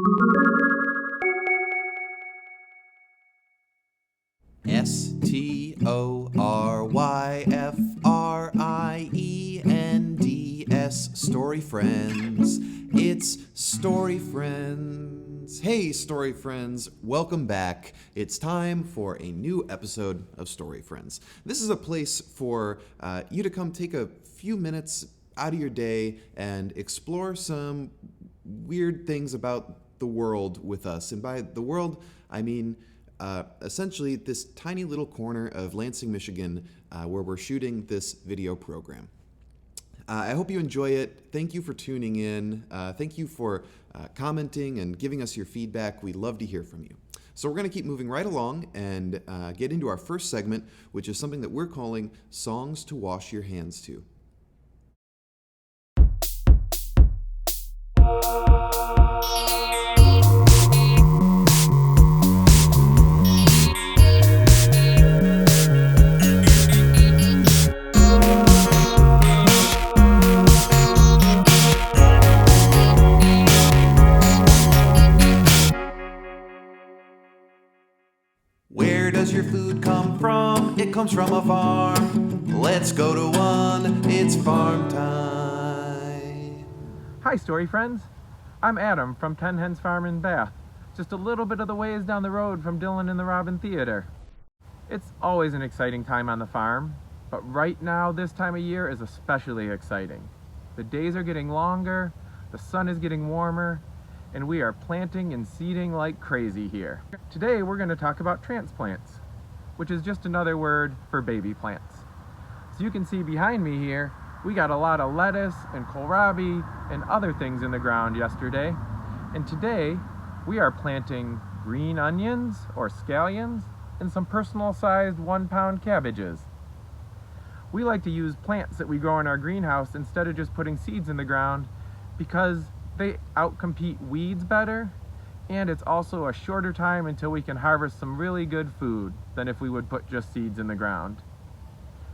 Storyfriends, Storyfriends. It's Storyfriends. Hey, Storyfriends, welcome back. It's time for a new episode of Storyfriends. This is a place for you to come take a few minutes out of your day and explore some weird things about the world with us. And by the world, I mean essentially this tiny little corner of Lansing, Michigan, where we're shooting this video program. I hope you enjoy it. Thank you for tuning in. Thank you for commenting and giving us your feedback. We'd love to hear from you. So we're going to keep moving right along and get into our first segment, which is something that we're calling Songs to Wash Your Hands To. Where does your food come from? It comes from a farm. Let's go to one. It's farm time. Hi, Story Friends. I'm Adam from Ten Hens Farm in Bath, just a little bit of the ways down the road from Dylan and the Robin Theater. It's always an exciting time on the farm, but right now this time of year is especially exciting. The days are getting longer, the sun is getting warmer, and we are planting and seeding like crazy here. Today we're going to talk about transplants, which is just another word for baby plants. So you can see behind me here, we got a lot of lettuce and kohlrabi and other things in the ground yesterday. And today we are planting green onions or scallions and some personal sized 1-pound cabbages. We like to use plants that we grow in our greenhouse instead of just putting seeds in the ground because they outcompete weeds better, and it's also a shorter time until we can harvest some really good food than if we would put just seeds in the ground.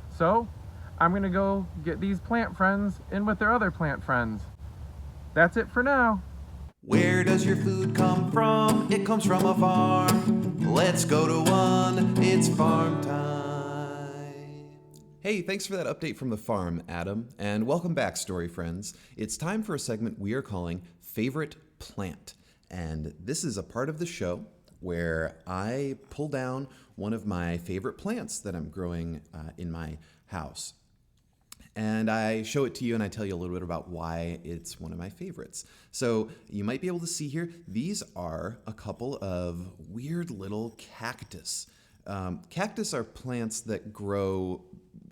So, I'm gonna go get these plant friends in with their other plant friends. That's it for now. Where does your food come from? It comes from a farm. Let's go to one. It's farm time. Hey, thanks for that update from the farm, Adam, and welcome back, Story Friends. It's time for a segment we are calling Favorite Plant, and this is a part of the show where I pull down one of my favorite plants that I'm growing in my house. And I show it to you and I tell you a little bit about why it's one of my favorites. So you might be able to see here, these are a couple of weird little cactus. Cactus are plants that grow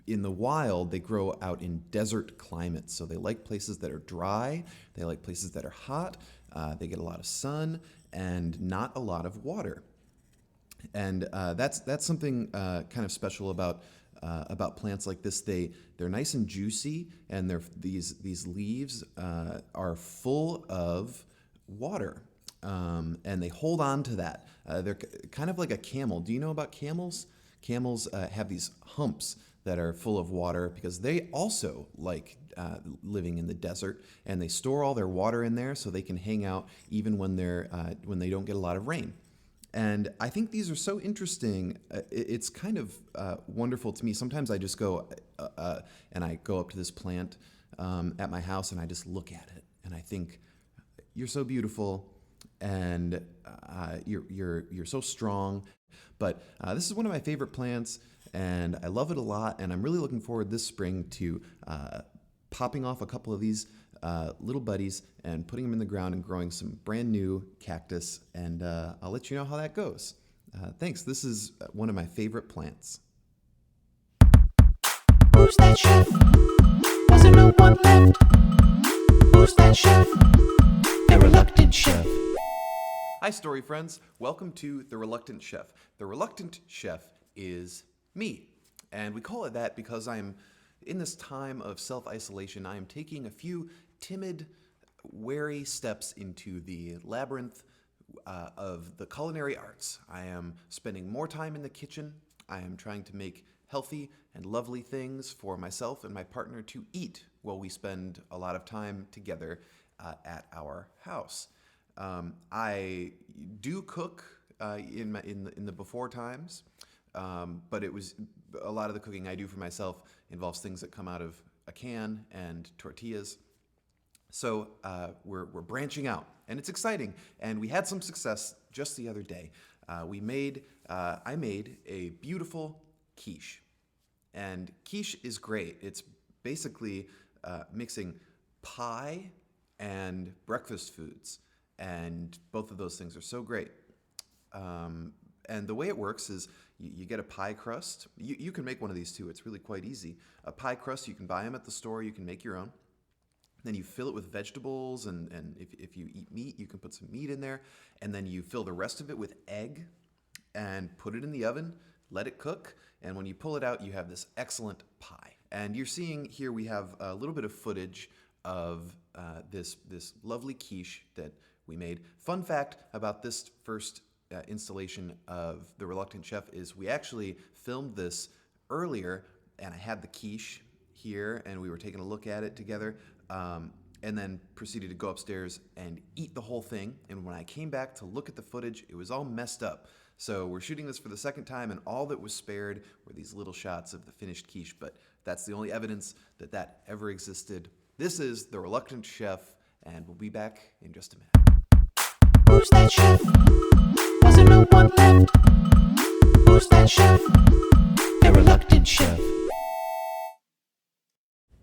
in the wild. They grow out in desert climates. So they like places that are dry, they like places that are hot, they get a lot of sun and not a lot of water. And that's something kind of special about plants like this. They're nice and juicy, and these leaves are full of water, and they hold on to that. They're kind of like a camel. Do you know about camels? Camels have these humps that are full of water because they also like living in the desert, and they store all their water in there so they can hang out even when they don't get a lot of rain. And I think these are so interesting. It's kind of wonderful to me. Sometimes I just go and I go up to this plant at my house and I just look at it and I think, you're so beautiful and you're so strong. But this is one of my favorite plants and I love it a lot. And I'm really looking forward this spring to popping off a couple of these little buddies and putting them in the ground and growing some brand new cactus, and I'll let you know how that goes. Thanks. This is one of my favorite plants. Who's that chef? Was there no one left? Who's that chef? The reluctant chef. Hi, Story Friends. Welcome to The Reluctant Chef. The Reluctant Chef is me, and we call it that because I'm in this time of self-isolation. I am taking a few timid, wary steps into the labyrinth of the culinary arts. I am spending more time in the kitchen. I am trying to make healthy and lovely things for myself and my partner to eat while we spend a lot of time together at our house. I do cook in the before times, but it was a lot of the cooking I do for myself involves things that come out of a can and tortillas. So we're branching out, and it's exciting. And we had some success just the other day. I made a beautiful quiche, and quiche is great. It's basically mixing pie and breakfast foods, and both of those things are so great. And the way it works is you get a pie crust. You can make one of these too. It's really quite easy. A pie crust, you can buy them at the store. You can make your own. Then you fill it with vegetables, and if you eat meat, you can put some meat in there. And then you fill the rest of it with egg and put it in the oven, let it cook. And when you pull it out, you have this excellent pie. And you're seeing here we have a little bit of footage of this lovely quiche that we made. Fun fact about this first installation of The Reluctant Chef is we actually filmed this earlier, and I had the quiche here, and we were taking a look at it together, and then proceeded to go upstairs and eat the whole thing. And when I came back to look at the footage, it was all messed up. So we're shooting this for the second time, and all that was spared were these little shots of the finished quiche, but that's the only evidence that that ever existed. This is The Reluctant Chef, and we'll be back in just a minute. Who's that chef? Was there no one left? Who's that chef? The reluctant chef.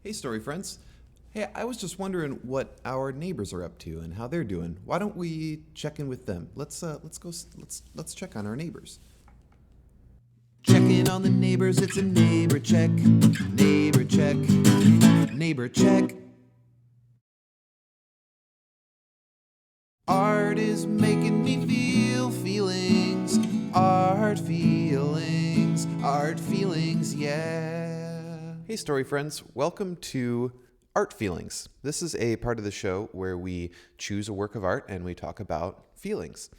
Hey, story friends. Hey, I was just wondering what our neighbors are up to and how they're doing. Why don't we check in with them? Let's check on our neighbors. Checking on the neighbors, it's a neighbor check. Neighbor check. Neighbor check. Art is making me feel feelings. Art feelings, yeah. Hey, story friends. Welcome to Art Feelings. This is a part of the show where we choose a work of art and we talk about feelings.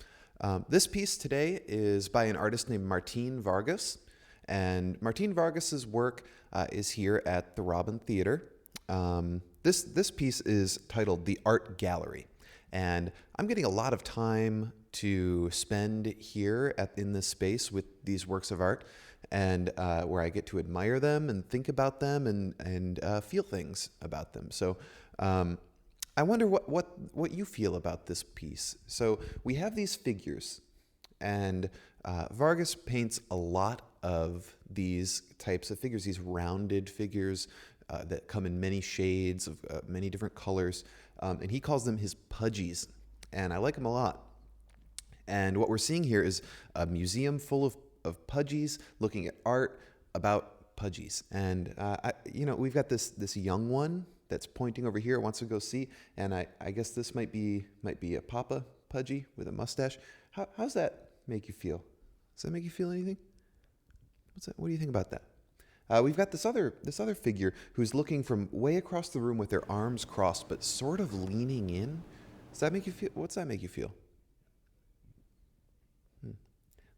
This piece today is by an artist named Martín Vargas, and Martín Vargas's work is here at the Robin Theater. This piece is titled The Art Gallery, and I'm getting a lot of time to spend here in this space with these works of art, and where I get to admire them and think about them and feel things about them. So I wonder what you feel about this piece. So we have these figures, and Vargas paints a lot of these types of figures, these rounded figures that come in many shades of many different colors, and he calls them his pudgies, and I like them a lot. And what we're seeing here is a museum full of pudgies looking at art about pudgies. And, we've got this young one that's pointing over here, wants to go see. And I guess this might be a papa pudgy with a mustache. How's that make you feel? Does that make you feel anything? What do you think about that? We've got this other figure who's looking from way across the room with their arms crossed, but sort of leaning in. Does that make you feel? What's that make you feel?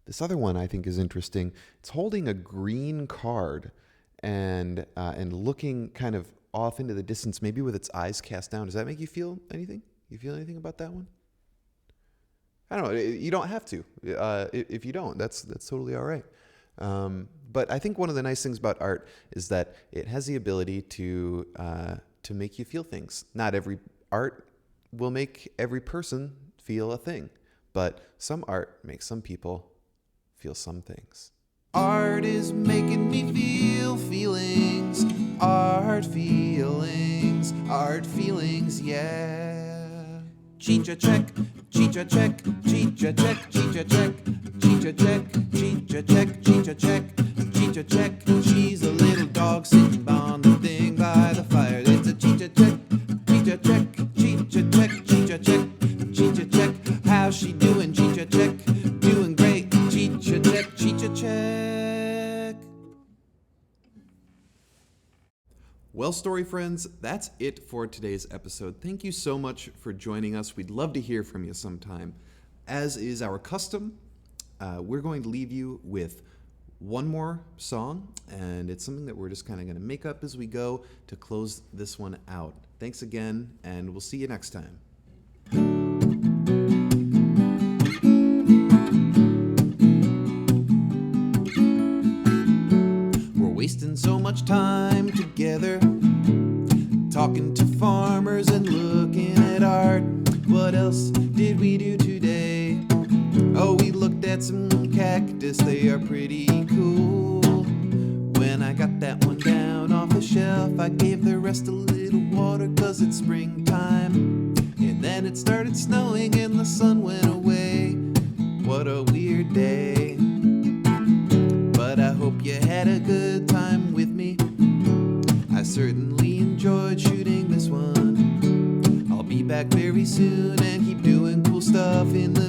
This other one I think is interesting. It's holding a green card and looking kind of off into the distance, maybe with its eyes cast down. Does that make you feel anything? You feel anything about that one? I don't know. You don't have to. If you don't, that's totally all right. But I think one of the nice things about art is that it has the ability to make you feel things. Not every art will make every person feel a thing, but some art makes some people feel some things. Art is making me feel feelings. Art feelings, yeah. Chicha check, chicha check, chicha check, chicha check, chicha check, chicha check, chicha check, chicha check. She's a little dog sitting on the thing by the fire. It's a chicha check, chicha check, chicha check, chicha check, chicha check. How's she doing? Chicha check, doing great. Chicha check, chicha check. Well, story friends, that's it for today's episode. Thank you so much for joining us. We'd love to hear from you sometime. As is our custom, we're going to leave you with one more song, and it's something that we're just kind of going to make up as we go to close this one out. Thanks again, and we'll see you next time. did we do today? Oh, we looked at some cactus, they are pretty cool. When I got that one down off the shelf, I gave the rest a little water 'cause it's springtime. And then it started snowing and the sun went away. What a weird day. But I hope you had a good time with me. I certainly enjoyed shooting this one. I'll be back very soon and keep doing cool stuff in the